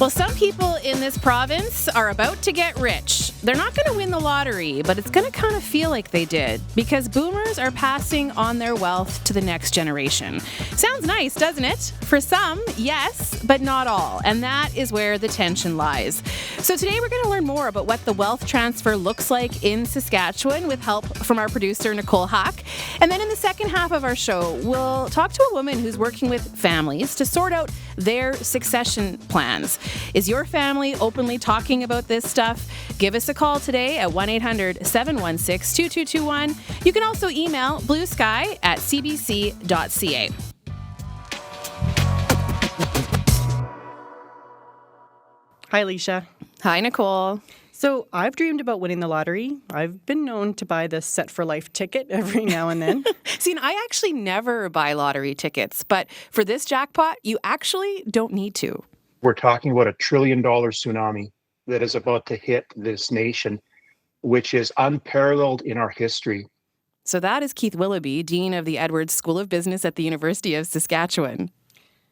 Well, some people in this province are about to get rich. They're not going to win the lottery, but it's going to kind of feel like they did because boomers are passing on their wealth to the next generation. Sounds nice, doesn't it? For some, yes, but not all. And that is where the tension lies. So today we're going to learn more about what the wealth transfer looks like in Saskatchewan with help from our producer, Nicole Hack. And then in the second half of our show, we'll talk to a woman who's working with families to sort out their succession plans. Is your family openly talking about this stuff? Give us a call today at 1-800-716-2221. You can also email bluesky@cbc.ca. Hi, Alicia. Hi, Nicole. So I've dreamed about winning the lottery. I've been known to buy the Set for Life ticket every now and then. See, I actually never buy lottery tickets, but for this jackpot, you actually don't need to. We're talking about $1 trillion tsunami that is about to hit this nation, which is unparalleled in our history. So that is Keith Willoughby, Dean of the Edwards School of Business at the University of Saskatchewan.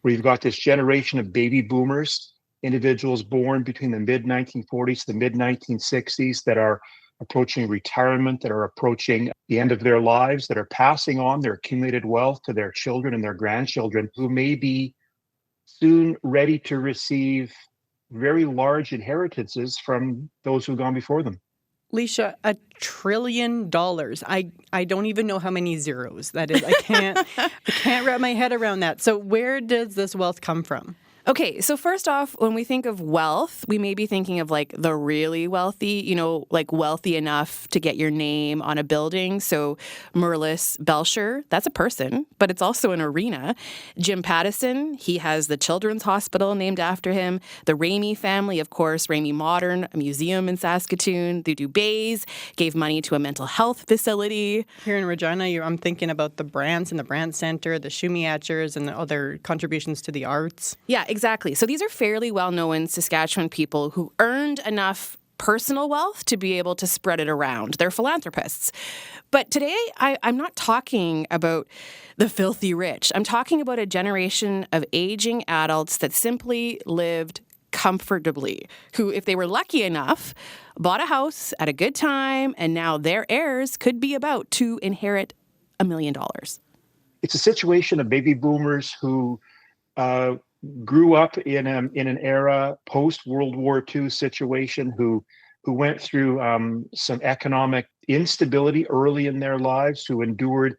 We've got this generation of baby boomers, individuals born between the mid-1940s to the mid-1960s that are approaching retirement, that are approaching the end of their lives, that are passing on their accumulated wealth to their children and their grandchildren, who may be soon ready to receive very large inheritances from those who've gone before them. Alicia, $1 trillion. I don't even know how many zeros that is. I can't wrap my head around that. So where does this wealth come from? Okay, so first off, when we think of wealth, we may be thinking of like the really wealthy, like wealthy enough to get your name on a building. So Merlis Belcher, that's a person, but it's also an arena. Jim Pattison, he has the Children's Hospital named after him. The Ramey family, of course, Ramey Modern, a museum in Saskatoon. The Dubays gave money to a mental health facility. Here in Regina, I'm thinking about the Brants and the Brant Center, the Shumiachers, and the other contributions to the arts. Yeah, exactly. So these are fairly well-known Saskatchewan people who earned enough personal wealth to be able to spread it around. They're philanthropists. But today, I'm not talking about the filthy rich. I'm talking about a generation of aging adults that simply lived comfortably, who, if they were lucky enough, bought a house at a good time, and now their heirs could be about to inherit $1 million. It's a situation of baby boomers who grew up in an era post-World War II situation, who went through some economic instability early in their lives, who endured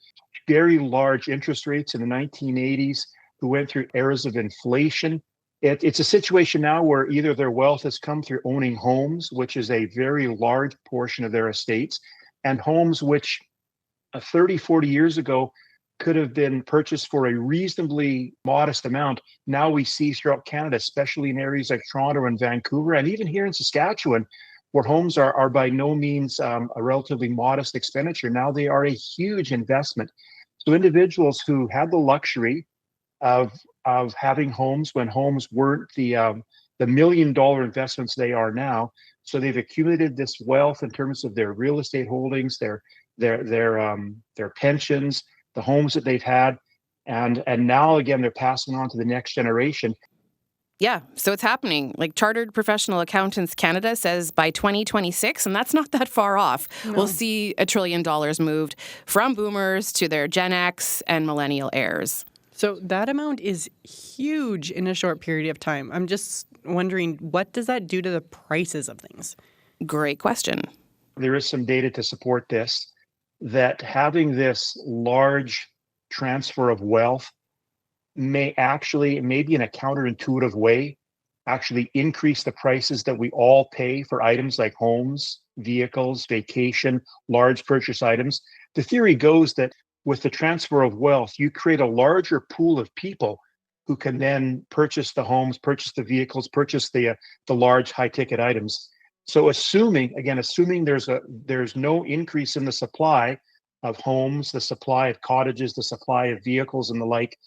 very large interest rates in the 1980s, who went through eras of inflation. It's a situation now where either their wealth has come through owning homes, which is a very large portion of their estates, and homes which 30, 40 years ago could have been purchased for a reasonably modest amount. Now we see throughout Canada, especially in areas like Toronto and Vancouver, and even here in Saskatchewan, where homes are by no means a relatively modest expenditure. Now they are a huge investment. So individuals who had the luxury of having homes when homes weren't the $1 million investments they are now, so they've accumulated this wealth in terms of their real estate holdings, their pensions, the homes that they've had, and now again they're passing on to the next generation. Yeah, so it's happening. Like Chartered Professional Accountants Canada says by 2026, and that's not that far off, we'll see $1 trillion moved from boomers to their Gen X and millennial heirs. So that amount is huge in a short period of time. I'm just wondering, what does that do to the prices of things? Great question. There is some data to support this, that having this large transfer of wealth may actually, maybe in a counterintuitive way, actually increase the prices that we all pay for items like homes, vehicles, vacation, large purchase items. The theory goes that with the transfer of wealth, you create a larger pool of people who can then purchase the homes, purchase the vehicles, purchase the large high-ticket items. So assuming there's no increase in the supply of homes, the supply of cottages, the supply of vehicles and the like,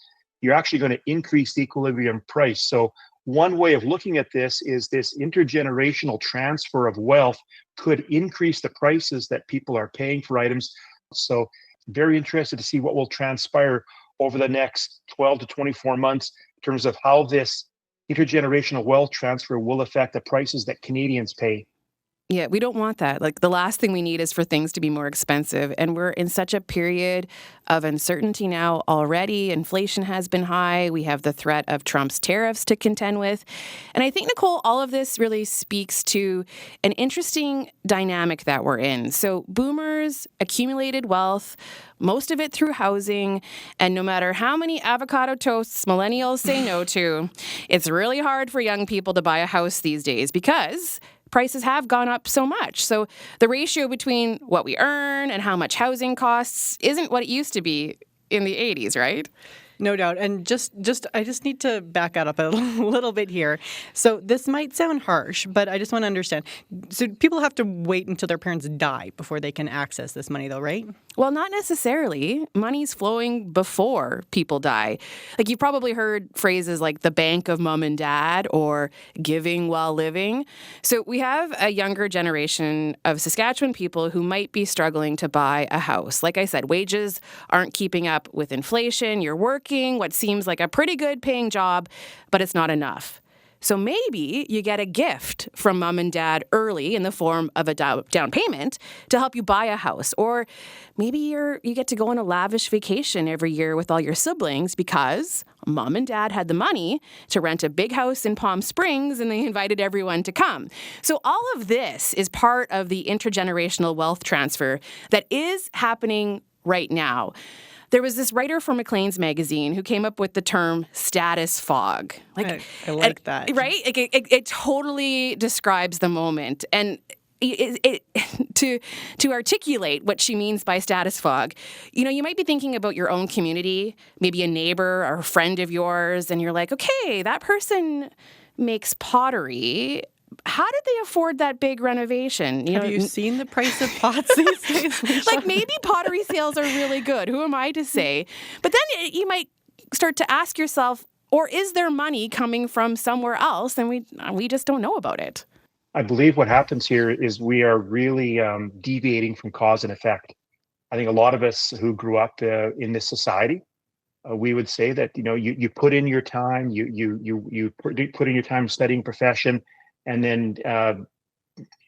you're actually going to increase the equilibrium price. So one way of looking at this is this intergenerational transfer of wealth could increase the prices that people are paying for items. So very interested to see what will transpire over the next 12 to 24 months in terms of how this intergenerational wealth transfer will affect the prices that Canadians pay. Yeah, we don't want that. Like, the last thing we need is for things to be more expensive. And we're in such a period of uncertainty now already. Inflation has been high. We have the threat of Trump's tariffs to contend with. And I think, Nicole, all of this really speaks to an interesting dynamic that we're in. So boomers accumulated wealth, most of it through housing. And no matter how many avocado toasts millennials say no to, it's really hard for young people to buy a house these days because prices have gone up so much. So the ratio between what we earn and how much housing costs isn't what it used to be in the 80s, right? No doubt. And I just need to back that up a little bit here. So this might sound harsh, but I just want to understand. So people have to wait until their parents die before they can access this money, though, right? Well, not necessarily. Money's flowing before people die. Like, you've probably heard phrases like the bank of mom and dad or giving while living. So we have a younger generation of Saskatchewan people who might be struggling to buy a house. Like I said, wages aren't keeping up with inflation. You're working what seems like a pretty good paying job, but it's not enough. So maybe you get a gift from mom and dad early in the form of a down payment to help you buy a house. Or maybe you get to go on a lavish vacation every year with all your siblings because mom and dad had the money to rent a big house in Palm Springs and they invited everyone to come. So all of this is part of the intergenerational wealth transfer that is happening right now. There was this writer for Maclean's magazine who came up with the term status fog. I like that. Right? Like, it totally describes the moment. And to articulate what she means by status fog, you might be thinking about your own community, maybe a neighbor or a friend of yours, and you're like, okay, that person makes pottery. How did they afford that big renovation? Have you seen the price of pots these days? Like, maybe pottery sales are really good. Who am I to say? But then you might start to ask yourself, or is there money coming from somewhere else and we just don't know about it? I believe what happens here is we are really deviating from cause and effect. I think a lot of us who grew up in this society, we would say that you put in your time, you put in your time studying profession. And then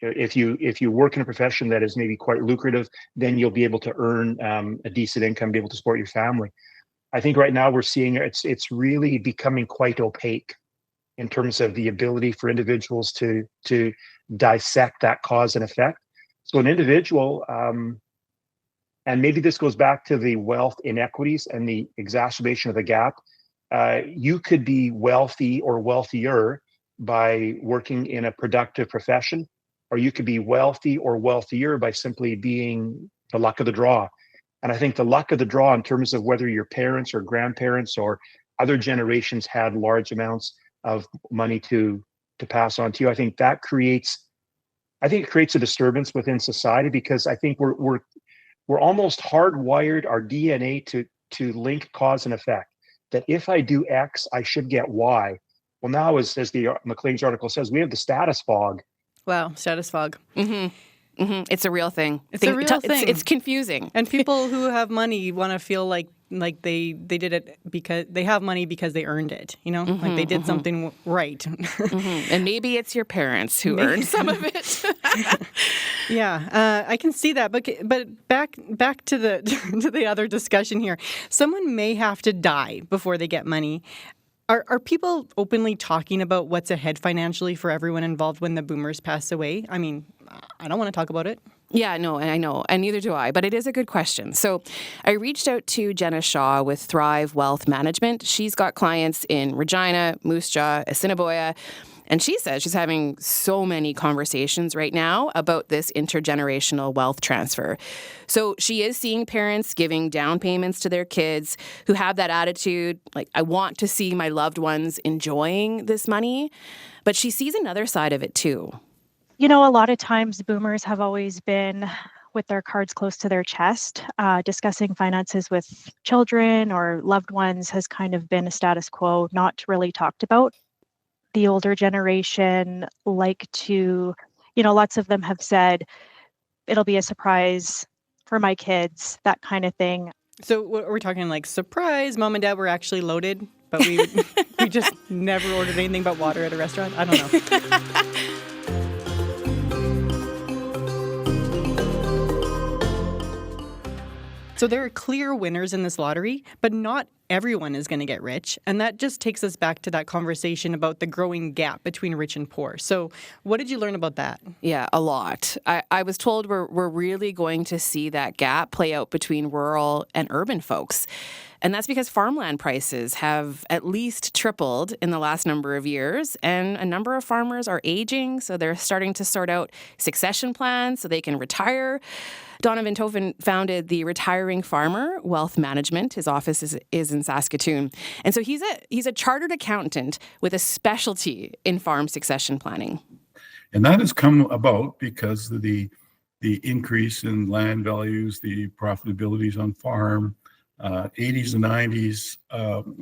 if you work in a profession that is maybe quite lucrative, then you'll be able to earn a decent income, be able to support your family. I think right now we're seeing it's really becoming quite opaque in terms of the ability for individuals to dissect that cause and effect. So an individual, and maybe this goes back to the wealth inequities and the exacerbation of the gap, you could be wealthy or wealthier by working in a productive profession, or you could be wealthy or wealthier by simply being the luck of the draw. And I think the luck of the draw, in terms of whether your parents or grandparents or other generations had large amounts of money to pass on to you, I think it creates a disturbance within society, because I think we're almost hardwired our DNA to link cause and effect. That if I do X, I should get Y. Well, now, as the Maclean's article says, we have the status fog. Wow, status fog. Mm-hmm. Mm-hmm. It's a real thing. It's a real thing. It's confusing. And people who have money want to feel like they did it because they have money because they earned it. Mm-hmm, like they did something right. Mm-hmm. And maybe it's your parents who earned some of it. Yeah, I can see that. But back to the other discussion here. Someone may have to die before they get money. Are people openly talking about what's ahead financially for everyone involved when the boomers pass away? I mean, I don't want to talk about it. Yeah, no, and I know, and neither do I, but it is a good question. So I reached out to Jenna Shaw with Thrive Wealth Management. She's got clients in Regina, Moose Jaw, Assiniboia, and she says she's having so many conversations right now about this intergenerational wealth transfer. So she is seeing parents giving down payments to their kids who have that attitude, like, I want to see my loved ones enjoying this money. But she sees another side of it too. A lot of times boomers have always been with their cards close to their chest. Discussing finances with children or loved ones has kind of been a status quo, not really talked about. The older generation like to, lots of them have said, it'll be a surprise for my kids, that kind of thing. So what are we talking, like, surprise, mom and dad were actually loaded but we just never ordered anything but water at a restaurant. I don't know. So there are clear winners in this lottery, but not everyone is going to get rich. And that just takes us back to that conversation about the growing gap between rich and poor. So what did you learn about that? Yeah, a lot. I was told we're really going to see that gap play out between rural and urban folks. And that's because farmland prices have at least tripled in the last number of years, and a number of farmers are aging, so they're starting to sort out succession plans so they can retire. Donovan Tofen founded the Retiring Farmer Wealth Management. His office is in Saskatoon. And so he's a chartered accountant with a specialty in farm succession planning. And that has come about because of the increase in land values, the profitabilities on farm. 80s and 90s,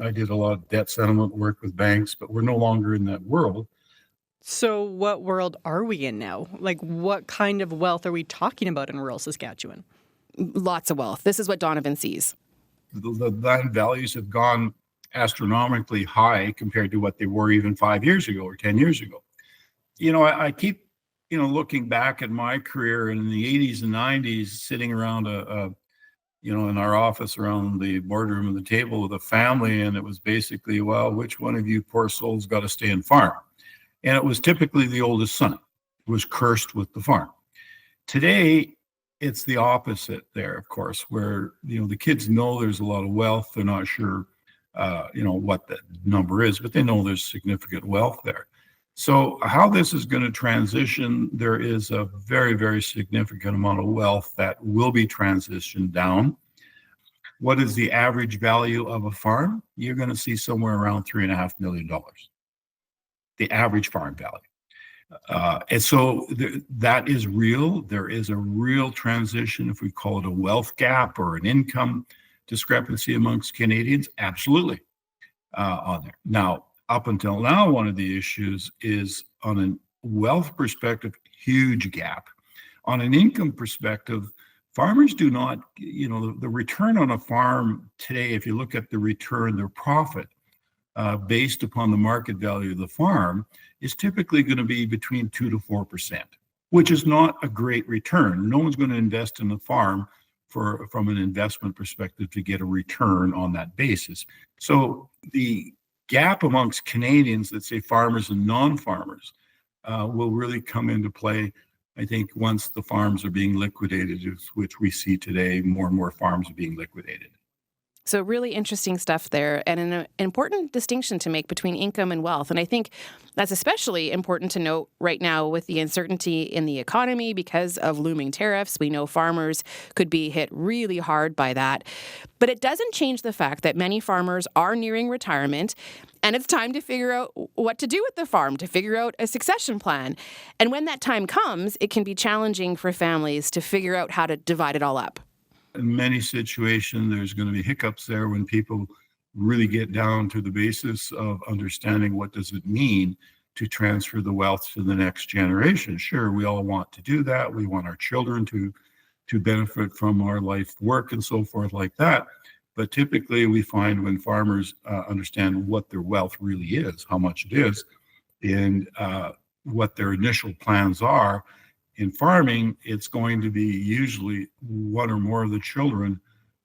I did a lot of debt settlement work with banks, but we're no longer in that world. So what world are we in now? Like, what kind of wealth are we talking about in rural Saskatchewan? Lots of wealth. This is what Donovan sees. The land values have gone astronomically high compared to what they were even 5 years ago or 10 years ago. I keep, looking back at my career in the 80s and 90s, sitting around in our office around the boardroom and the table with a family, and it was basically, well, which one of you poor souls got to stay and farm? And it was typically the oldest son who was cursed with the farm. Today, it's the opposite there, of course, where, the kids know there's a lot of wealth. They're not sure, what that number is, but they know there's significant wealth there. So how this is going to transition, there is a very, very significant amount of wealth that will be transitioned down. What is the average value of a farm? You're going to see somewhere around $3.5 million. The average farm value. And so that is real. There is a real transition, if we call it a wealth gap or an income discrepancy amongst Canadians, absolutely on there. Now, up until now, one of the issues is on a wealth perspective, huge gap. On an income perspective, farmers do not, the return on a farm today, if you look at the return, their profit, based upon the market value of the farm, is typically going to be between 2 to 4%, which is not a great return. No one's going to invest in a farm from an investment perspective to get a return on that basis. So the gap amongst Canadians, let's say farmers and non-farmers, will really come into play, I think, once the farms are being liquidated, which we see today, more and more farms are being liquidated. So really interesting stuff there, and an important distinction to make between income and wealth. And I think that's especially important to note right now with the uncertainty in the economy because of looming tariffs. We know farmers could be hit really hard by that. But it doesn't change the fact that many farmers are nearing retirement, and it's time to figure out what to do with the farm, to figure out a succession plan. And when that time comes, it can be challenging for families to figure out how to divide it all up. In many situations, there's going to be hiccups there when people really get down to the basis of understanding what does it mean to transfer the wealth to the next generation. Sure, we all want to do that. We want our children to benefit from our life work and so forth like that. But typically we find when farmers understand what their wealth really is, how much it is, and what their initial plans are, in farming, it's going to be usually one or more of the children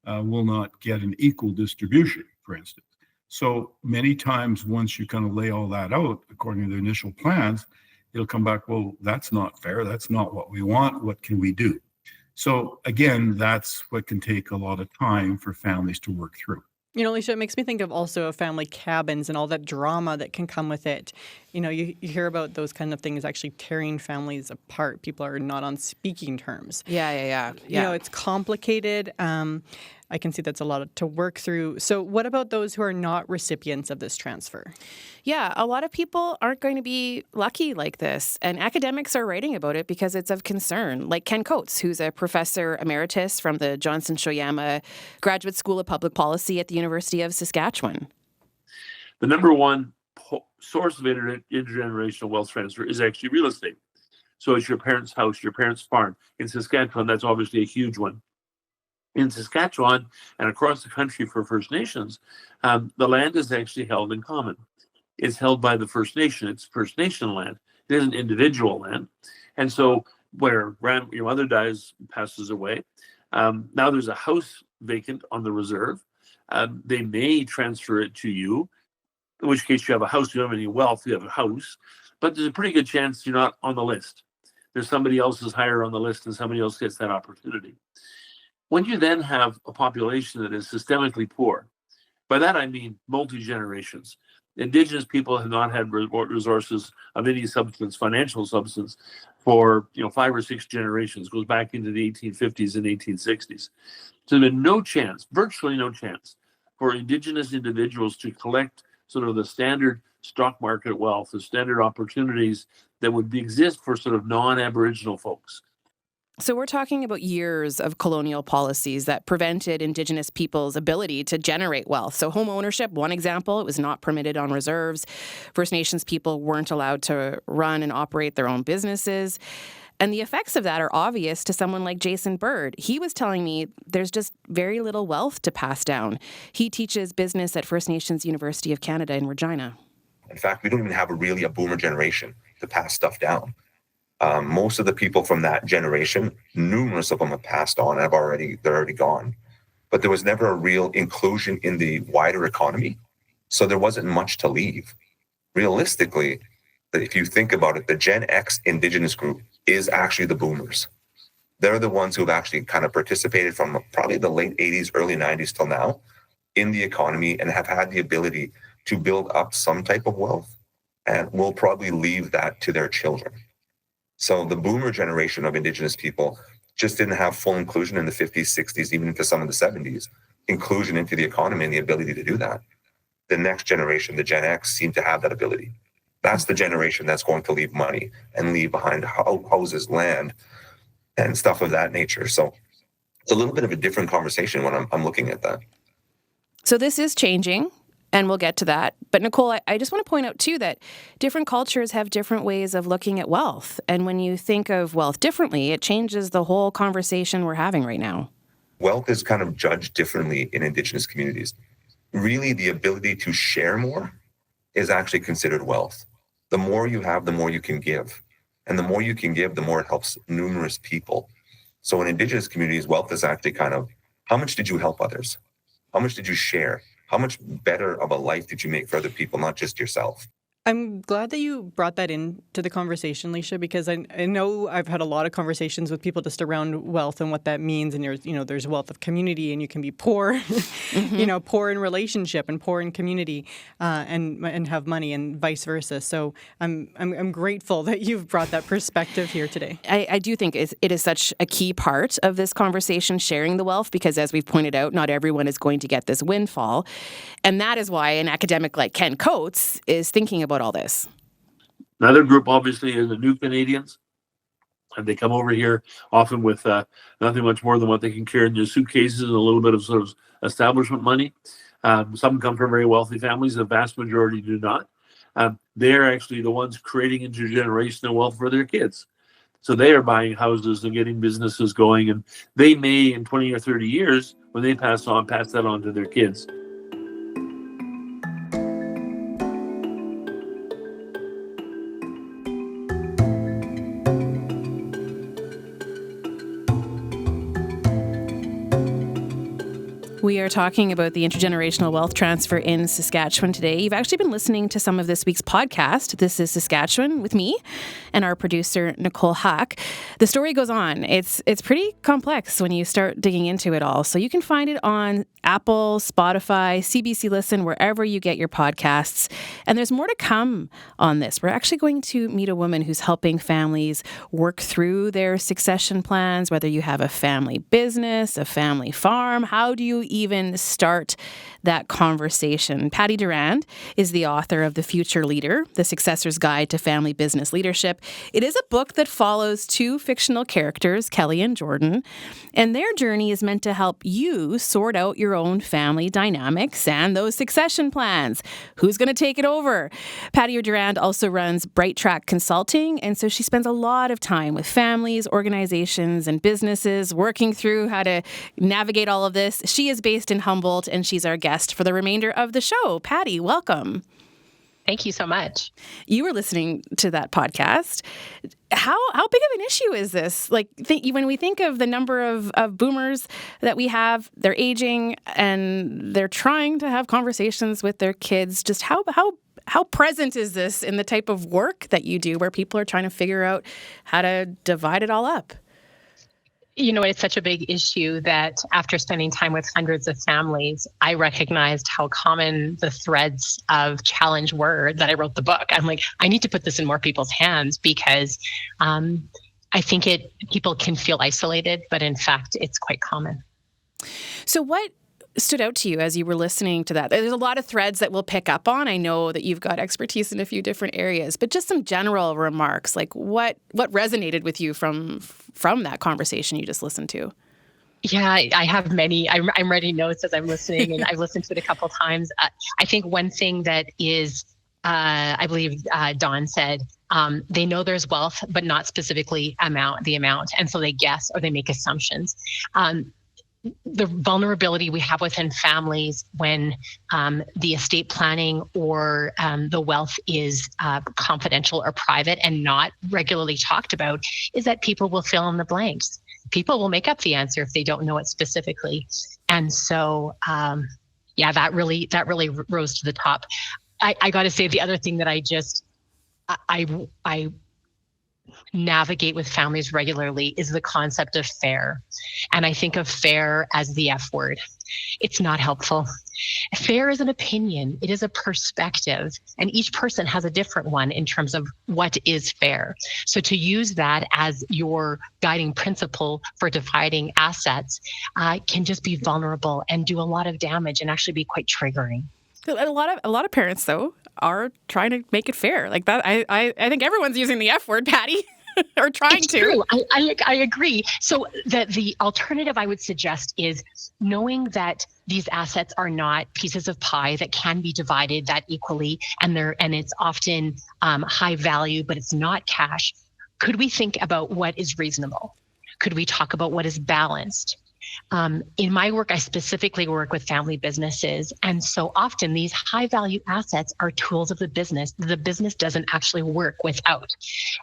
will not get an equal distribution, for instance. So many times, once you kind of lay all that out, according to the initial plans, it'll come back, well, that's not fair. That's not what we want. What can we do? So again, that's what can take a lot of time for families to work through. Alicia, it makes me think of also of family cabins and all that drama that can come with it. You hear about those kind of things actually tearing families apart. People are not on speaking terms. Yeah. It's complicated. I can see that's a lot to work through. So what about those who are not recipients of this transfer? Yeah, a lot of people aren't going to be lucky like this, and academics are writing about it because it's of concern, like Ken Coates, who's a professor emeritus from the Johnson Shoyama Graduate School of Public Policy at the University of Saskatchewan. The number one source of intergenerational wealth transfer is actually real estate. So it's your parents' house, your parents' farm. In Saskatchewan, that's obviously a huge one. In Saskatchewan and across the country for First Nations, the land is actually held in common. It's held by the First Nation. It's First Nation land. It isn't individual land. And so where your mother dies, passes away, now there's a house vacant on the reserve. They may transfer it to you, in which case you have a house. You don't have any wealth, you have a house. But there's a pretty good chance you're not on the list. There's somebody else who's higher on the list and somebody else gets that opportunity. When you then have a population that is systemically poor, by that I mean multi-generations. Indigenous people have not had resources of any substance, financial substance, for 5 or 6 generations. It goes back into the 1850s and 1860s. So there's been no chance, virtually no chance, for Indigenous individuals to collect sort of the standard stock market wealth, the standard opportunities that would exist for sort of non-Aboriginal folks. So we're talking about years of colonial policies that prevented Indigenous people's ability to generate wealth. So home ownership, one example, it was not permitted on reserves. First Nations people weren't allowed to run and operate their own businesses. And the effects of that are obvious to someone like Jason Bird. He was telling me there's just very little wealth to pass down. He teaches business at First Nations University of Canada in Regina. In fact, we don't even have a boomer generation to pass stuff down. Most of the people from that generation, numerous of them have passed on and they're already gone. But there was never a real inclusion in the wider economy. So there wasn't much to leave. Realistically, if you think about it, the Gen X Indigenous group is actually the boomers. They're the ones who've actually kind of participated from probably the late 80s, early 90s till now in the economy and have had the ability to build up some type of wealth and will probably leave that to their children. So the boomer generation of Indigenous people just didn't have full inclusion in the 50s, 60s, even into some of the 70s, inclusion into the economy and the ability to do that. The next generation, the Gen X, seem to have that ability. That's the generation that's going to leave money and leave behind houses, land, and stuff of that nature. So it's a little bit of a different conversation when I'm looking at that. So this is changing, and we'll get to that. But Nicole, I just want to point out, too, that different cultures have different ways of looking at wealth. And when you think of wealth differently, it changes the whole conversation we're having right now. Wealth is kind of judged differently in Indigenous communities. Really, the ability to share more is actually considered wealth. The more you have, the more you can give. And the more you can give, the more it helps numerous people. So in Indigenous communities, wealth is actually kind of, how much did you help others? How much did you share? How much better of a life did you make for other people, not just yourself? I'm glad that you brought that into the conversation, Leisha, because I know I've had a lot of conversations with people just around wealth and what that means. And there's wealth of community, and you can be poor, poor in relationship and poor in community, and have money, and vice versa. So I'm grateful that you've brought that perspective here today. I do think it is such a key part of this conversation, sharing the wealth, because as we've pointed out, not everyone is going to get this windfall. And that is why an academic like Ken Coates is thinking about all this. Another group, obviously, is the new Canadians. And they come over here often with nothing much more than what they can carry in their suitcases and a little bit of sort of establishment money. Some come from very wealthy families. The vast majority do not. They're actually the ones creating intergenerational wealth for their kids. So they are buying houses and getting businesses going. And they may, in 20 or 30 years, when they pass that on to their kids. We are talking about the intergenerational wealth transfer in Saskatchewan today. You've actually been listening to some of this week's podcast. This is Saskatchewan with me and our producer, Nicole Huck. The story goes on. It's pretty complex when you start digging into it all. So you can find it on Apple, Spotify, CBC Listen, wherever you get your podcasts. And there's more to come on this. We're actually going to meet a woman who's helping families work through their succession plans, whether you have a family business, a family farm. How do you even start that conversation? Patty Durand is the author of The Future Leader, The Successor's Guide to Family Business Leadership. It is a book that follows two fictional characters, Kelly and Jordan, and their journey is meant to help you sort out your own family dynamics and those succession plans. Who's going to take it over? Patty Durand also runs Bright Track Consulting, and so she spends a lot of time with families, organizations, and businesses working through how to navigate all of this. She is based in Humboldt, and she's our guest for the remainder of the show. Patty, welcome. Thank you so much. You were listening to that podcast. How big of an issue is this? Like, when we think of the number of boomers that we have, they're aging and they're trying to have conversations with their kids. Just how present is this in the type of work that you do, where people are trying to figure out how to divide it all up? You know, it's such a big issue that after spending time with hundreds of families, I recognized how common the threads of challenge were that I wrote the book. I'm like, I need to put this in more people's hands because I think people can feel isolated, but in fact, it's quite common. So what stood out to you as you were listening to that? There's a lot of threads that we'll pick up on. I know that you've got expertise in a few different areas, but just some general remarks, like what resonated with you from that conversation you just listened to? Yeah, I have many. I'm writing notes as I'm listening, and I've listened to it a couple of times. I think one thing that is, I believe Dawn said, they know there's wealth, but not specifically the amount. And so they guess or they make assumptions. The vulnerability we have within families when the estate planning or the wealth is confidential or private and not regularly talked about is that people will fill in the blanks. People will make up the answer if they don't know it specifically. And so, that really rose to the top. I got to say, the other thing that I navigate with families regularly is the concept of fair. And I think of fair as the F word. It's not helpful. Fair is an opinion. It is a perspective. And each person has a different one in terms of what is fair. So to use that as your guiding principle for dividing assets can just be vulnerable and do a lot of damage and actually be quite triggering. A lot of parents, though, are trying to make it fair. Like that, I think everyone's using the F word, Patty, or trying it's to. True. I agree. So the alternative I would suggest is knowing that these assets are not pieces of pie that can be divided that equally, and it's often high value, but it's not cash. Could we think about what is reasonable? Could we talk about what is balanced? In my work, I specifically work with family businesses. And so often these high value assets are tools of the business doesn't actually work without.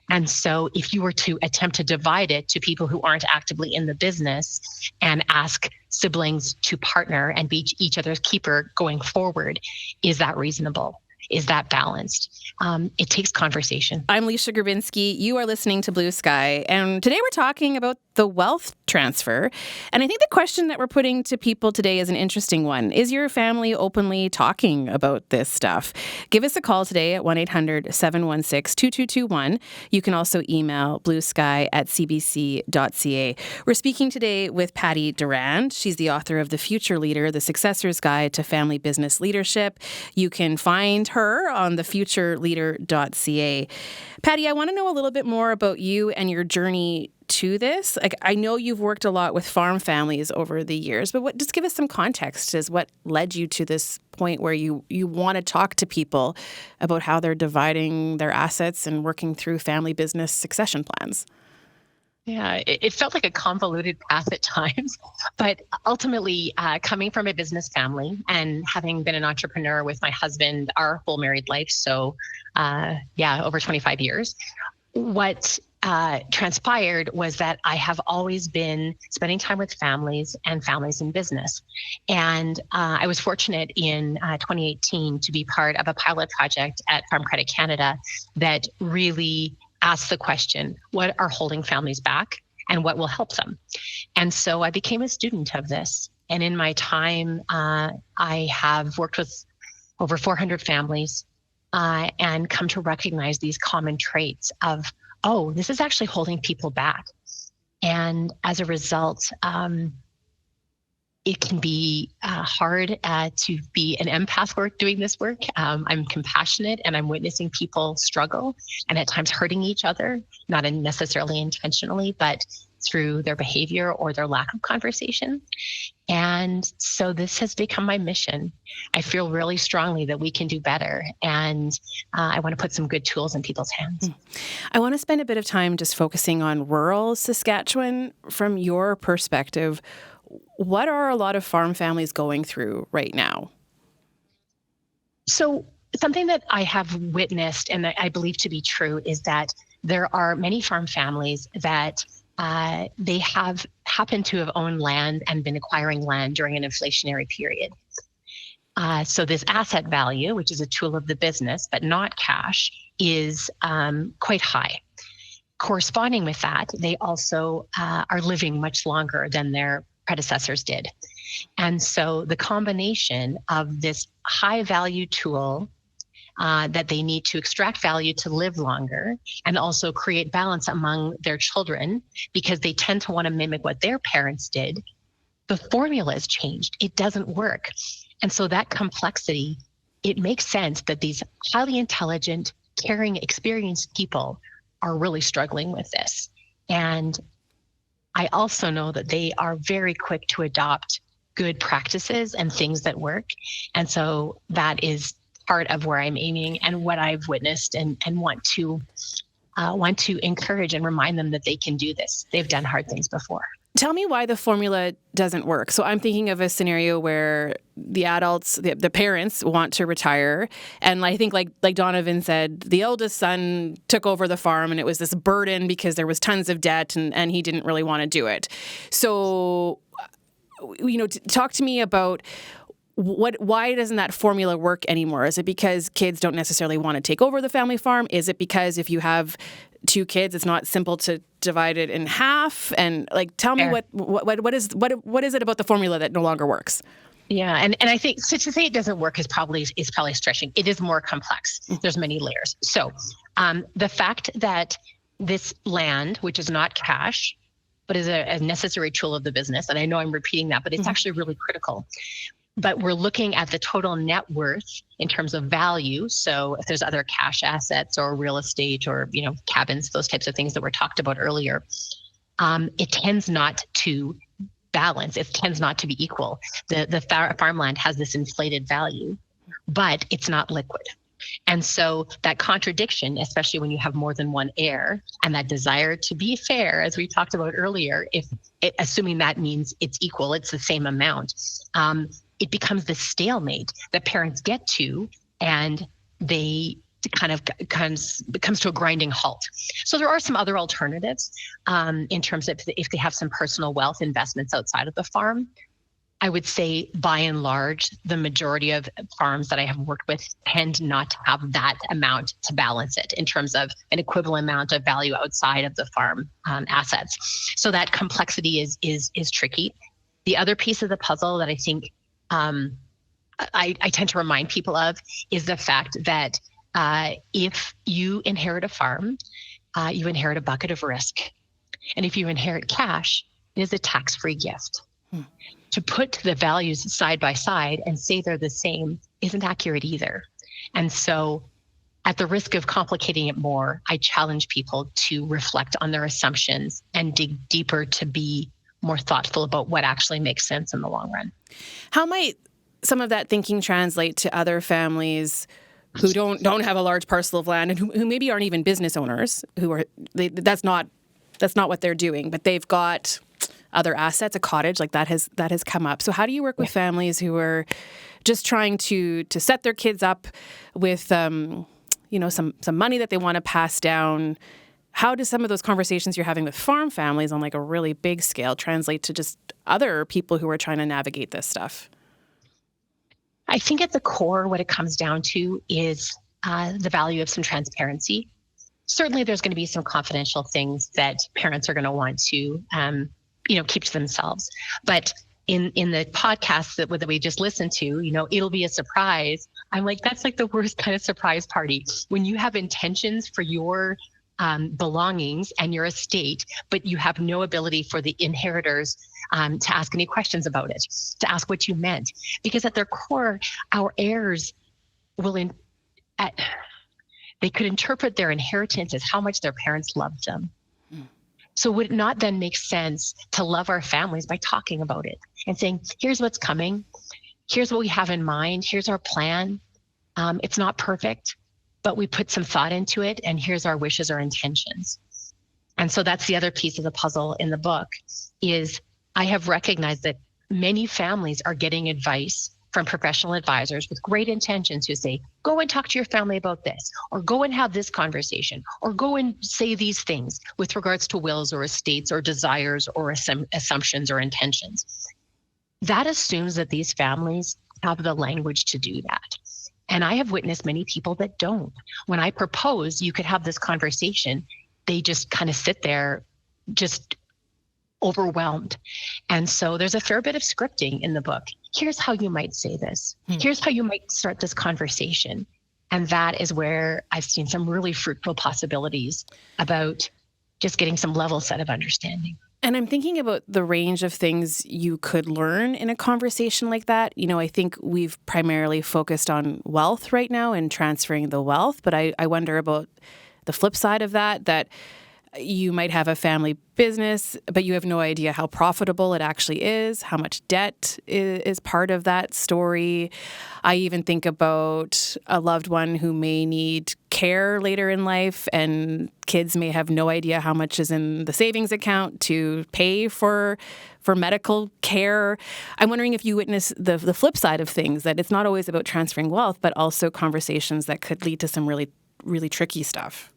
And so if you were to attempt to divide it to people who aren't actively in the business and ask siblings to partner and be each other's keeper going forward, is that reasonable? Is that balanced? It takes conversation. I'm Leisha Grabinski. You are listening to Blue Sky. And today we're talking about the wealth transfer. And I think the question that we're putting to people today is an interesting one. Is your family openly talking about this stuff? Give us a call today at 1-800-716-2221. You can also email bluesky@cbc.ca. We're speaking today with Patty Durand. She's the author of The Future Leader, The Successor's Guide to Family Business Leadership. You can find her on thefutureleader.ca. Patty, I want to know a little bit more about you and your journey to this. Like, I know you've worked a lot with farm families over the years, but just give us some context as what led you to this point where you want to talk to people about how they're dividing their assets and working through family business succession plans. Yeah, it felt like a convoluted path at times, but ultimately coming from a business family and having been an entrepreneur with my husband our whole married life, so over 25 years, what transpired was that I have always been spending time with families and families in business. And I was fortunate in 2018 to be part of a pilot project at Farm Credit Canada that really asked the question, what are holding families back and what will help them? And so I became a student of this. And in my time, I have worked with over 400 families and come to recognize these common traits of, oh, this is actually holding people back. And as a result, it can be hard to be an empath doing this work. I'm compassionate and I'm witnessing people struggle and at times hurting each other, not necessarily intentionally, but through their behavior or their lack of conversation. And so this has become my mission. I feel really strongly that we can do better. And I want to put some good tools in people's hands. I want to spend a bit of time just focusing on rural Saskatchewan. From your perspective, what are a lot of farm families going through right now? So something that I have witnessed and I believe to be true is that there are many farm families that they have happened to have owned land and been acquiring land during an inflationary period. So this asset value, which is a tool of the business, but not cash, is quite high. Corresponding with that, they also are living much longer than their predecessors did. And so the combination of this high value tool that they need to extract value to live longer and also create balance among their children because they tend to want to mimic what their parents did, the formula has changed. It doesn't work. And so that complexity, it makes sense that these highly intelligent, caring, experienced people are really struggling with this. And I also know that they are very quick to adopt good practices and things that work. And so that is part of where I'm aiming and what I've witnessed and want to encourage and remind them that they can do this. They've done hard things before. Tell me why the formula doesn't work. So I'm thinking of a scenario where the adults, the parents want to retire. And I think like Donovan said, the eldest son took over the farm and it was this burden because there was tons of debt and he didn't really want to do it. So, talk to me about why doesn't that formula work anymore? Is it because kids don't necessarily want to take over the family farm? Is it because if you have 2 kids, it's not simple to divide it in half? And tell me what is it about the formula that no longer works? Yeah, and I think to say it doesn't work is probably stretching. It is more complex. There's many layers. So the fact that this land, which is not cash, but is a necessary tool of the business, and I know I'm repeating that, but it's actually really critical. But we're looking at the total net worth in terms of value. So if there's other cash assets or real estate or, cabins, those types of things that were talked about earlier, it tends not to balance. It tends not to be equal. The farmland has this inflated value, but it's not liquid. And so that contradiction, especially when you have more than one heir and that desire to be fair, as we talked about earlier, assuming that means it's equal, it's the same amount, it becomes this stalemate that parents get to, and they comes to a grinding halt. So there are some other alternatives in terms of if they have some personal wealth investments outside of the farm. I would say by and large, the majority of farms that I have worked with tend not to have that amount to balance it in terms of an equivalent amount of value outside of the farm assets. So that complexity is tricky. The other piece of the puzzle that I think I tend to remind people of is the fact that if you inherit a farm, you inherit a bucket of risk. And if you inherit cash, it is a tax-free gift. To put the values side by side and say they're the same isn't accurate either. And so at the risk of complicating it more, I challenge people to reflect on their assumptions and dig deeper to be more thoughtful about what actually makes sense in the long run. How might some of that thinking translate to other families who don't have a large parcel of land and who maybe aren't even business owners, that's not what they're doing, but they've got other assets, a cottage, that has come up. So how do you work with families who are just trying to set their kids up with some money that they want to pass down? How do some of those conversations you're having with farm families on a really big scale translate to just other people who are trying to navigate this stuff? I think at the core, what it comes down to is the value of some transparency. Certainly, there's going to be some confidential things that parents are going to want to keep to themselves. But in the podcast that we just listened to, it'll be a surprise. I'm like, that's the worst kind of surprise party. When you have intentions for your belongings and your estate, but you have no ability for the inheritors to ask any questions about it, to ask what you meant. Because at their core, our heirs they could interpret their inheritance as how much their parents loved them. So would it not then make sense to love our families by talking about it and saying, here's what's coming, here's what we have in mind, here's our plan. It's not perfect, but we put some thought into it, and here's our wishes or intentions. And so that's the other piece of the puzzle in the book, is I have recognized that many families are getting advice from professional advisors with great intentions who say, go and talk to your family about this, or go and have this conversation, or go and say these things with regards to wills or estates or desires or assumptions or intentions. That assumes that these families have the language to do that. And I have witnessed many people that don't. When I propose you could have this conversation, they just kind of sit there just overwhelmed. And so there's a fair bit of scripting in the book. Here's how you might say this. Here's how you might start this conversation. And that is where I've seen some really fruitful possibilities about just getting some level set of understanding. And I'm thinking about the range of things you could learn in a conversation like that. You know, I think we've primarily focused on wealth right now and transferring the wealth, but I wonder about the flip side of that you might have a family business, but you have no idea how profitable it actually is, how much debt is part of that story. I even think about a loved one who may need care later in life, and kids may have no idea how much is in the savings account to pay for medical care. I'm wondering if you witness the flip side of things, that it's not always about transferring wealth, but also conversations that could lead to some really, really tricky stuff.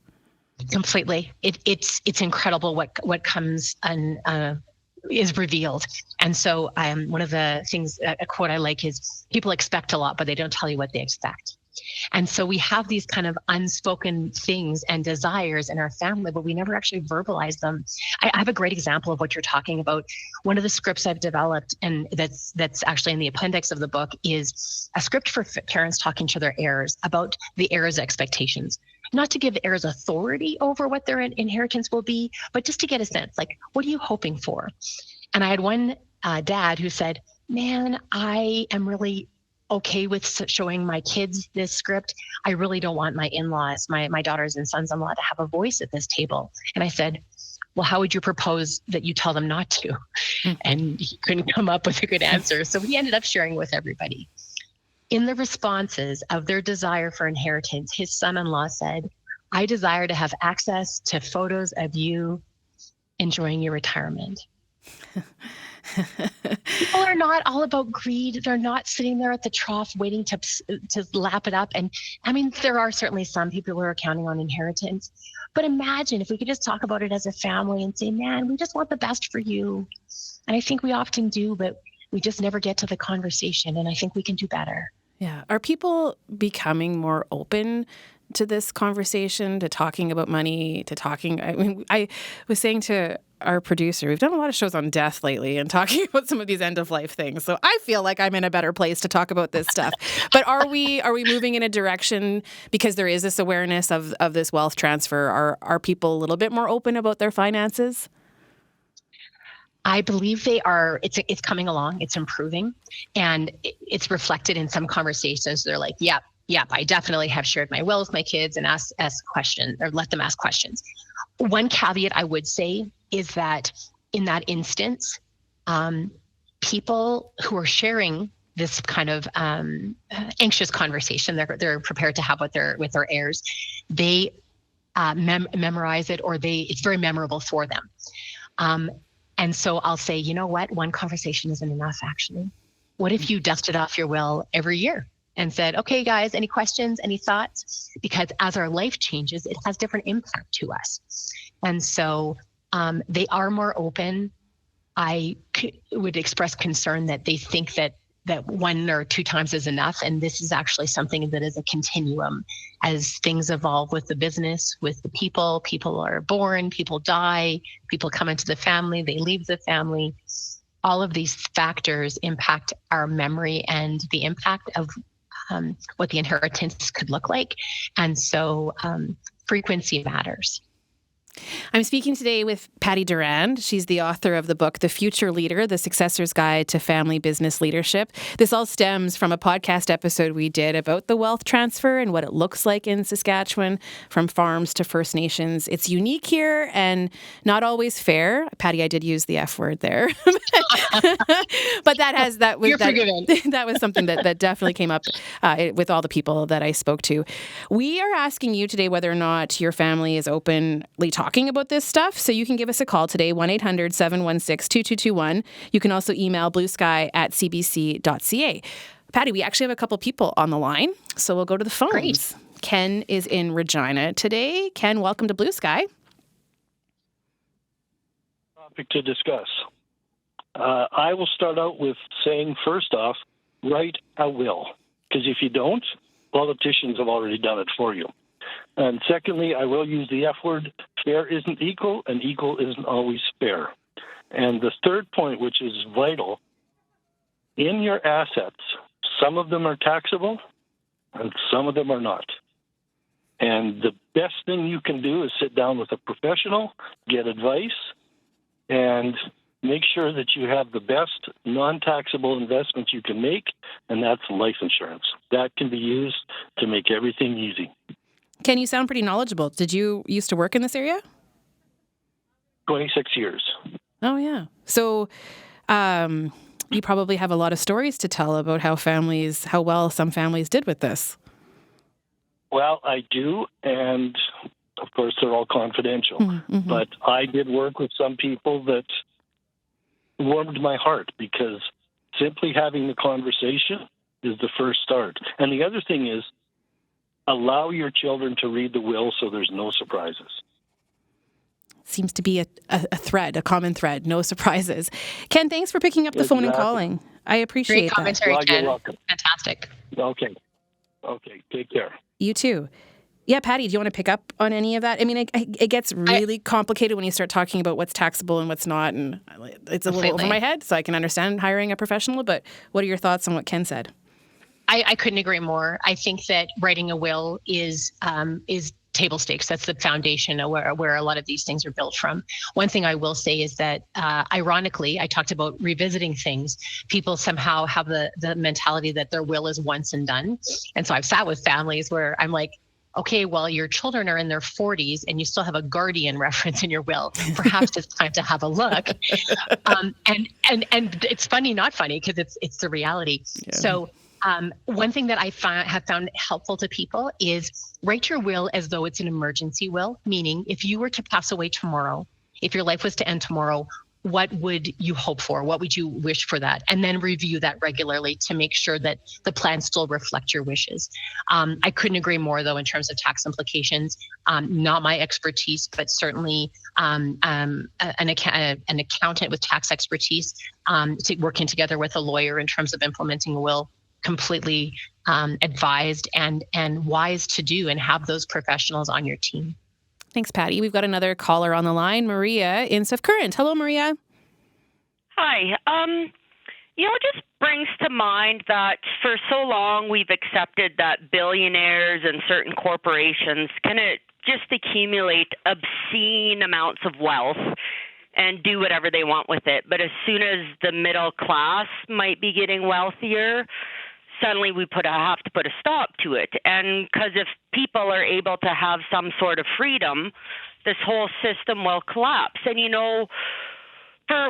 Completely. It's incredible what comes and is revealed. And so one of the things, a quote I like is, people expect a lot, but they don't tell you what they expect. And so we have these kind of unspoken things and desires in our family, but we never actually verbalize them. I have a great example of what you're talking about. One of the scripts I've developed, and that's actually in the appendix of the book, is a script for parents talking to their heirs about the heirs' expectations. Not to give heirs authority over what their inheritance will be, but just to get a sense, like, what are you hoping for? And I had one dad who said, man, I am really okay with showing my kids this script. I really don't want my in-laws, my daughters and sons-in-law, to have a voice at this table. And I said, well, how would you propose that you tell them not to? And he couldn't come up with a good answer. So he ended up sharing with everybody. In the responses of their desire for inheritance, his son-in-law said, I desire to have access to photos of you enjoying your retirement. People are not all about greed. They're not sitting there at the trough waiting to lap it up. And I mean, there are certainly some people who are counting on inheritance. But imagine if we could just talk about it as a family and say, man, we just want the best for you. And I think we often do, but we just never get to the conversation. And I think we can do better. Yeah. Are people becoming more open to this conversation, to talking about money, to talking? I mean, I was saying to our producer, we've done a lot of shows on death lately and talking about some of these end of life things. So I feel like I'm in a better place to talk about this stuff. But are we moving in a direction, because there is this awareness of this wealth transfer? Are people a little bit more open about their finances? I believe they are. It's coming along. It's improving, and it's reflected in some conversations. They're like, "Yep, I definitely have shared my will with my kids and ask questions, or let them ask questions." One caveat I would say is that in that instance, people who are sharing this kind of anxious conversation, they're prepared to have with their heirs, they memorize it, or it's very memorable for them. And so I'll say, you know what? One conversation isn't enough, actually. What if you dusted off your will every year and said, okay, guys, any questions, any thoughts? Because as our life changes, it has different impact to us. And so they are more open. I would express concern that they think that one or two times is enough. And this is actually something that is a continuum. As things evolve with the business, with the people are born, people die, people come into the family, they leave the family. All of these factors impact our memory and the impact of what the inheritance could look like. And so frequency matters. I'm speaking today with Patty Durand. She's the author of the book, The Future Leader, The Successor's Guide to Family Business Leadership. This all stems from a podcast episode we did about the wealth transfer and what it looks like in Saskatchewan from farms to First Nations. It's unique here and not always fair. Patty, I did use the F word there. But that was something that definitely came up with all the people that I spoke to. We are asking you today whether or not your family is openly talking about this stuff. So you can give us a call today, 1-800-716-2221. You can also email bluesky@cbc.ca. Patty, we actually have a couple people on the line, so we'll go to the phones. Great. Ken is in Regina today. Ken, welcome to Blue Sky. Topic to discuss. I will start out with saying, first off, write a will. Because if you don't, politicians have already done it for you. And secondly, I will use the F word, fair isn't equal, and equal isn't always fair. And the third point, which is vital, in your assets, some of them are taxable and some of them are not. And the best thing you can do is sit down with a professional, get advice, and make sure that you have the best non-taxable investments you can make, and that's life insurance. That can be used to make everything easy. Ken, you sound pretty knowledgeable. Did you used to work in this area? 26 years. Oh, yeah. So you probably have a lot of stories to tell about how well some families did with this. Well, I do, and of course they're all confidential. Mm-hmm. But I did work with some people that warmed my heart, because simply having the conversation is the first start. And the other thing is, allow your children to read the will so there's no surprises. Seems to be a thread, a common thread, no surprises. Ken, thanks for picking up the phone and calling. I appreciate that. Great commentary, Ken. You're welcome. Fantastic. Okay, take care. You too. Yeah, Patty, do you want to pick up on any of that? I mean, it gets really complicated when you start talking about what's taxable and what's not, and it's a little over my head, so I can understand hiring a professional, but what are your thoughts on what Ken said? I couldn't agree more. I think that writing a will is table stakes. That's the foundation of where a lot of these things are built from. One thing I will say is that, ironically, I talked about revisiting things. People somehow have the mentality that their will is once and done. And so I've sat with families where I'm like, okay, well, your children are in their 40s and you still have a guardian reference in your will. Perhaps it's time to have a look. And it's funny, not funny, because it's the reality. Yeah. So one thing that I have found helpful to people is write your will as though it's an emergency will, meaning if you were to pass away tomorrow, if your life was to end tomorrow, what would you hope for? What would you wish for that? And then review that regularly to make sure that the plans still reflect your wishes. I couldn't agree more, though, in terms of tax implications. Not my expertise, but certainly an accountant with tax expertise working together with a lawyer in terms of implementing a will. Completely advised and wise to do, and have those professionals on your team. Thanks, Patty. We've got another caller on the line, Maria in Surf Current. Hello, Maria. Hi. It just brings to mind that for so long we've accepted that billionaires and certain corporations can just accumulate obscene amounts of wealth and do whatever they want with it. But as soon as the middle class might be getting wealthier, suddenly we have to put a stop to it. And because if people are able to have some sort of freedom, this whole system will collapse. And,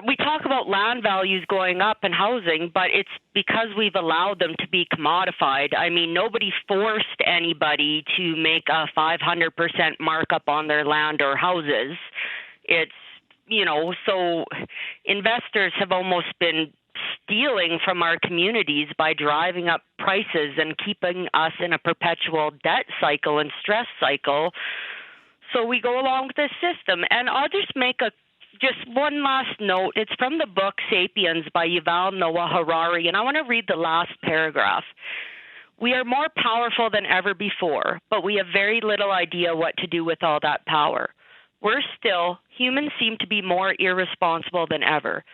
we talk about land values going up and housing, but it's because we've allowed them to be commodified. I mean, nobody forced anybody to make a 500% markup on their land or houses. It's, so investors have almost been stealing from our communities by driving up prices and keeping us in a perpetual debt cycle and stress cycle. So we go along with this system. And I'll just make one last note. It's from the book Sapiens by Yuval Noah Harari, and I want to read the last paragraph. We are more powerful than ever before, but we have very little idea what to do with all that power. Worse still, humans seem to be more irresponsible than ever.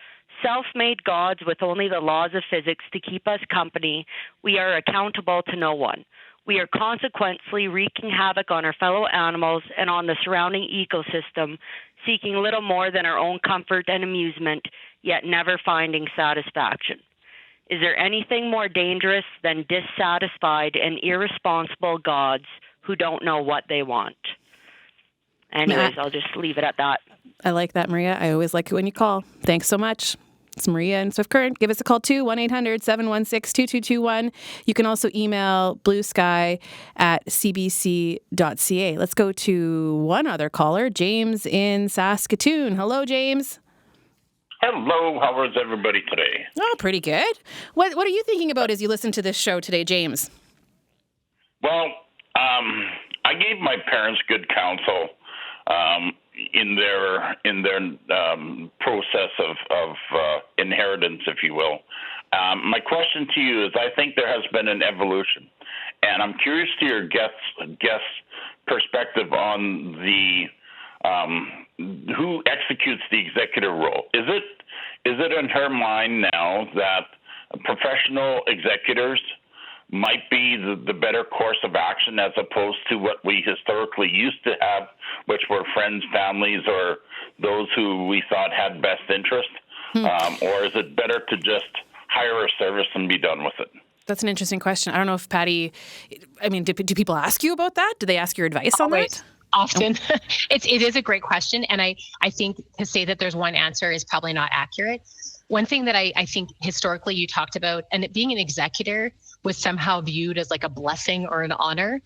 Self-made gods with only the laws of physics to keep us company, we are accountable to no one. we are consequently wreaking havoc on our fellow animals and on the surrounding ecosystem, seeking little more than our own comfort and amusement, yet never finding satisfaction. Is there anything more dangerous than dissatisfied and irresponsible gods who don't know what they want? Anyways, I'll just leave it at that. I like that, Maria. I always like it when you call. Thanks so much. It's Maria in Swift Current. Give us a call too, 1-800-716-2221. You can also email bluesky@cbc.ca. Let's go to one other caller, James in Saskatoon. Hello, James. Hello, how is everybody today? Oh, pretty good. What are you thinking about as you listen to this show today, James? Well, I gave my parents good counsel in their process of inheritance, if you will. My question to you is, I think there has been an evolution, and I'm curious to your guest perspective on the who executes the executive role. Is it in her mind now that professional executors might be the better course of action as opposed to what we historically used to have, which were friends, families, or those who we thought had best interest? Or is it better to just hire a service and be done with it? That's an interesting question. I don't know if Patty, do people ask you about that? Do they ask your advice on that? Often. It is a great question. And I think to say that there's one answer is probably not accurate. One thing that I think historically you talked about, and it being an executor was somehow viewed as like a blessing or an honor.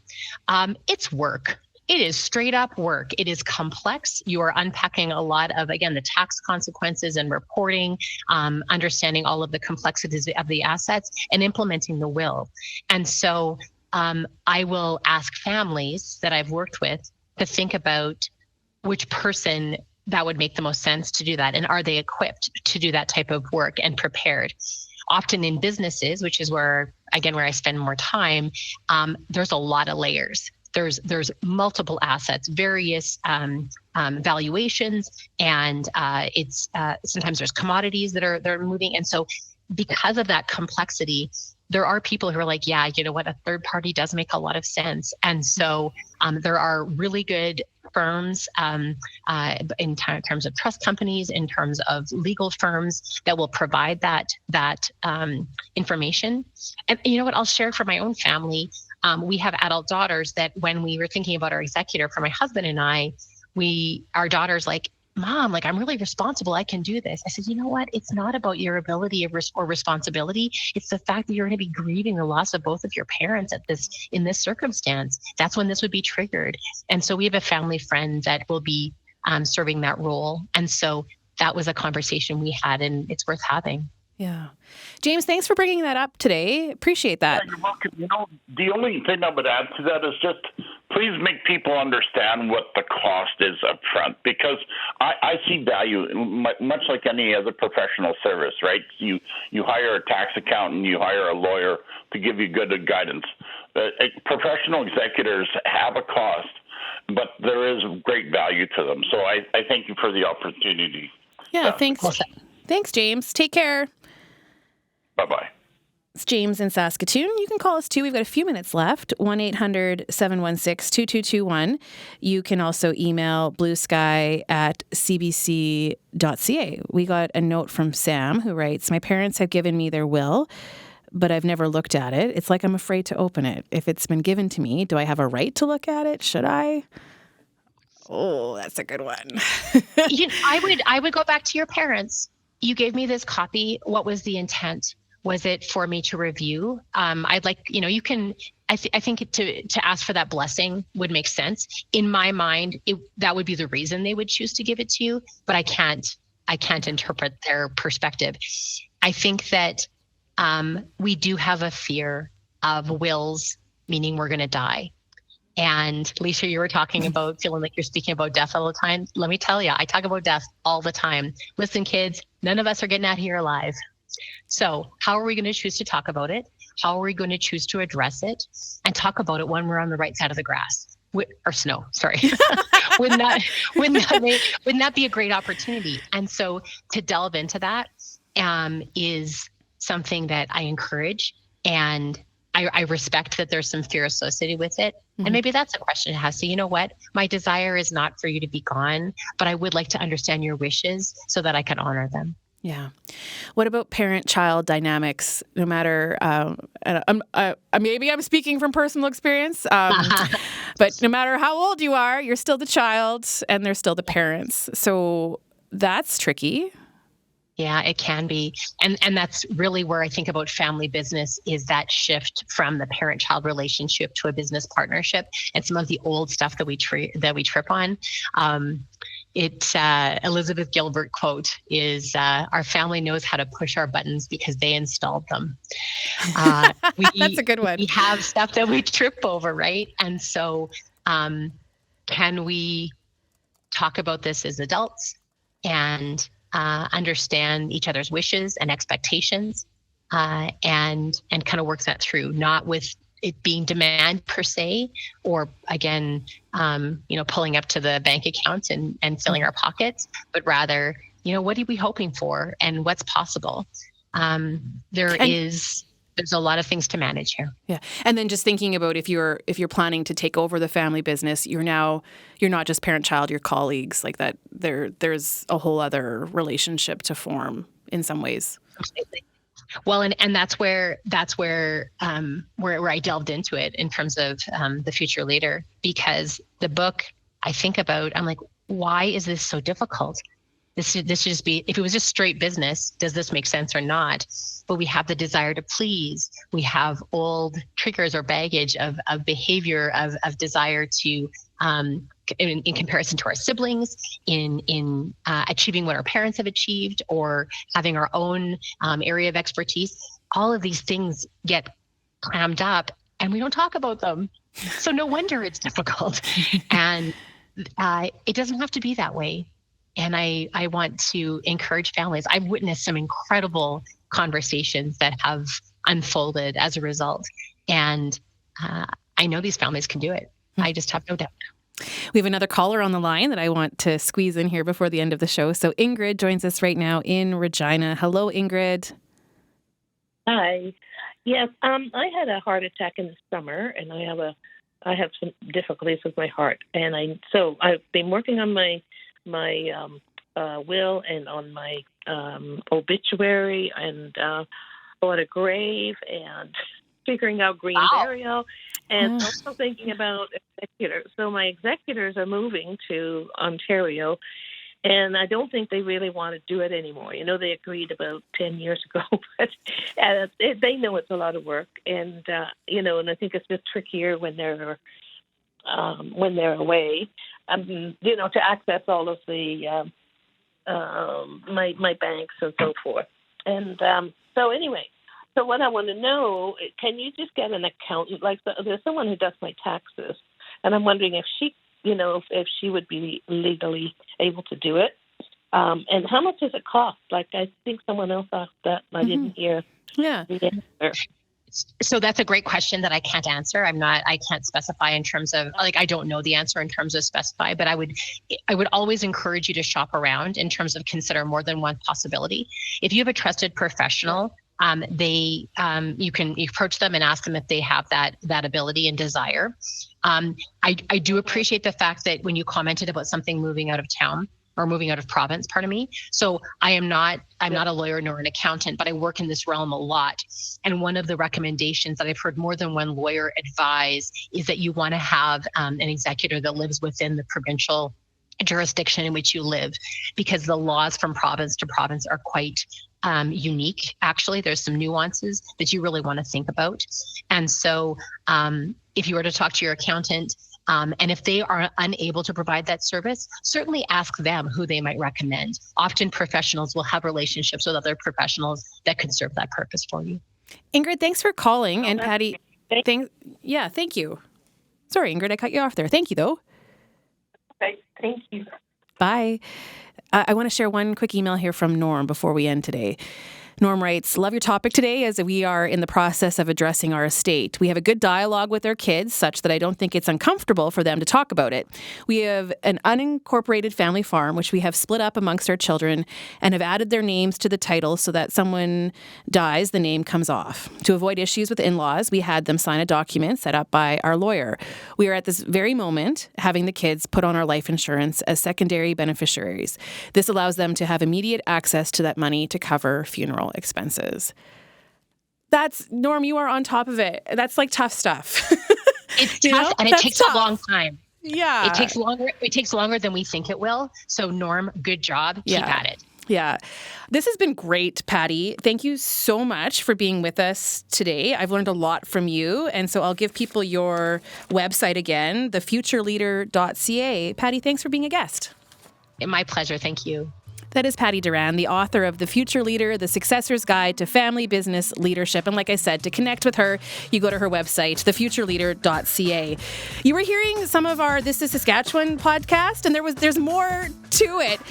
It's work. It is straight up work. It is complex. You are unpacking a lot of, again, the tax consequences and reporting, understanding all of the complexities of the assets and implementing the will. And so I will ask families that I've worked with to think about which person that would make the most sense to do that. And are they equipped to do that type of work and prepared? Often in businesses, which is where I spend more time, there's a lot of layers. There's multiple assets, various valuations, and it's sometimes there's commodities that are moving. And so because of that complexity, there are people who are like, yeah, you know what, a third party does make a lot of sense. And so there are really good firms in terms of trust companies, in terms of legal firms that will provide that information. And you know what, I'll share for my own family. We have adult daughters that when we were thinking about our executor for my husband and I, our daughter's like, Mom, I'm really responsible. I can do this. I said, you know what? It's not about your ability or responsibility. It's the fact that you're going to be grieving the loss of both of your parents in this circumstance. That's when this would be triggered. And so we have a family friend that will be serving that role. And so that was a conversation we had, and it's worth having. Yeah. James, thanks for bringing that up today. Appreciate that. Yeah, you're welcome. The only thing I would add to that is just please make people understand what the cost is up front, because I see value, much like any other professional service, right? You hire a tax accountant, you hire a lawyer to give you good guidance. Professional executors have a cost, but there is great value to them. So I thank you for the opportunity. Yeah, thanks. Thanks, James. Take care. Bye-bye. It's James in Saskatoon. You can call us too. We've got a few minutes left. 1-800-716-2221. You can also email bluesky@cbc.ca. We got a note from Sam who writes, my parents have given me their will, but I've never looked at it. It's like I'm afraid to open it. If it's been given to me, do I have a right to look at it? Should I? Oh, that's a good one. I would go back to your parents. You gave me this copy. What was the intent? Was it for me to review? I'd like, you can, I think to ask for that blessing would make sense. In my mind, that would be the reason they would choose to give it to you, but I can't interpret their perspective. I think that we do have a fear of wills, meaning we're going to die. And Lisa, you were talking about feeling like you're speaking about death all the time. Let me tell you, I talk about death all the time. Listen, kids, none of us are getting out of here alive. So how are we going to choose to talk about it? How are we going to choose to address it and talk about it when we're on the right side of the grass or snow? Sorry. wouldn't that be a great opportunity? And so to delve into that is something that I encourage. And I respect that there's some fear associated with it. And maybe that's a question to have. So, you know what? My desire is not for you to be gone, but I would like to understand your wishes so that I can honor them. Yeah. What about parent-child dynamics? No matter, maybe I'm speaking from personal experience, but no matter how old you are, you're still the child and they're still the parents. So that's tricky. Yeah, it can be. And that's really where I think about family business, is that shift from the parent-child relationship to a business partnership, and some of the old stuff that we trip on. Elizabeth Gilbert quote is, our family knows how to push our buttons because they installed them. That's a good one. We have stuff that we trip over, right? And so can we talk about this as adults and understand each other's wishes and expectations, and kind of work that through, not with it being demand per se, or again, pulling up to the bank account and filling our pockets, but rather, what are we hoping for and what's possible? There's a lot of things to manage here. Yeah. And then just thinking about if you're planning to take over the family business, you're not just parent-child, you're colleagues, like that. There's a whole other relationship to form in some ways. Absolutely. Well, and that's where I delved into it in terms of the future leader, because the book I think about, I'm like, why is this so difficult? This should just be, if it was just straight business, does this make sense or not? But we have the desire to please. We have old triggers or baggage of behavior, of desire to, in comparison to our siblings, in achieving what our parents have achieved, or having our own area of expertise. All of these things get crammed up and we don't talk about them. So no wonder it's difficult. And it doesn't have to be that way. And I want to encourage families. I've witnessed some incredible conversations that have unfolded as a result. And I know these families can do it. I just have no doubt. We have another caller on the line that I want to squeeze in here before the end of the show. So Ingrid joins us right now in Regina. Hello, Ingrid. Hi. Yes, I had a heart attack in the summer, and I have some difficulties with my heart, and I've been working on my will and on my obituary, and bought a grave and figuring out green burial, and also thinking about executors. So my executors are moving to Ontario, and I don't think they really want to do it anymore. They agreed about 10 years ago, but they know it's a lot of work, and and I think it's just trickier when they're away, to access all of the my banks and so forth. And so anyway, so what I want to know, can you just get an accountant? Like, there's someone who does my taxes, and I'm wondering if she, if she would be legally able to do it. And how much does it cost? Like, I think someone else asked that, and I didn't hear the answer. So that's a great question that I can't answer. I can't specify in terms of, like, I don't know the answer in terms of specify, but I would always encourage you to shop around in terms of consider more than one possibility. If you have a trusted professional, you can approach them and ask them if they have that ability and desire. I do appreciate the fact that when you commented about something moving out of town, or moving out of province, pardon me. So I'm not a lawyer nor an accountant, but I work in this realm a lot. And one of the recommendations that I've heard more than one lawyer advise is that you want to have an executor that lives within the provincial jurisdiction in which you live, because the laws from province to province are quite unique. Actually, there's some nuances that you really want to think about. And so if you were to talk to your accountant, and if they are unable to provide that service, certainly ask them who they might recommend. Often professionals will have relationships with other professionals that can serve that purpose for you. Ingrid, thanks for calling. And Patty, thank you. Sorry, Ingrid, I cut you off there. Thank you, though. Okay, thank you. Bye. I want to share one quick email here from Norm before we end today. Norm writes, love your topic today as we are in the process of addressing our estate. We have a good dialogue with our kids such that I don't think it's uncomfortable for them to talk about it. We have an unincorporated family farm, which we have split up amongst our children and have added their names to the title so that someone dies, the name comes off. To avoid issues with in-laws, we had them sign a document set up by our lawyer. We are at this very moment having the kids put on our life insurance as secondary beneficiaries. This allows them to have immediate access to that money to cover funeral expenses. That's, Norm, you are on top of it. That's like tough stuff. It's tough, and it takes a long time. Yeah. It takes longer than we think it will. So Norm, good job. Keep at it. Yeah. This has been great, Patty. Thank you so much for being with us today. I've learned a lot from you. And so I'll give people your website again, thefutureleader.ca. Patty, thanks for being a guest. My pleasure. Thank you. That is Patty Duran, the author of The Future Leader, The Successor's Guide to Family Business Leadership. And like I said, to connect with her, you go to her website, thefutureleader.ca. You were hearing some of our This is Saskatchewan podcast, and there's more to it.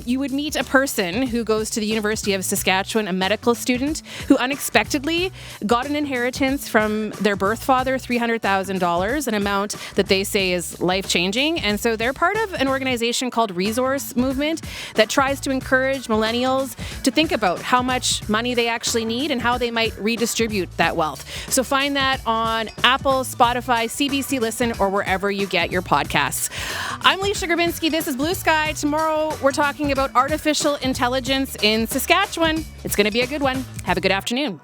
You would meet a person who goes to the University of Saskatchewan, a medical student, who unexpectedly got an inheritance from their birth father, $300,000, an amount that they say is life-changing. And so they're part of an organization called Resource Movement that tries to encourage millennials to think about how much money they actually need and how they might redistribute that wealth. So find that on Apple, Spotify, CBC Listen, or wherever you get your podcasts. I'm Leisha Grabinski. This is Blue Sky. Tomorrow, we're talking about artificial intelligence in Saskatchewan. It's going to be a good one. Have a good afternoon.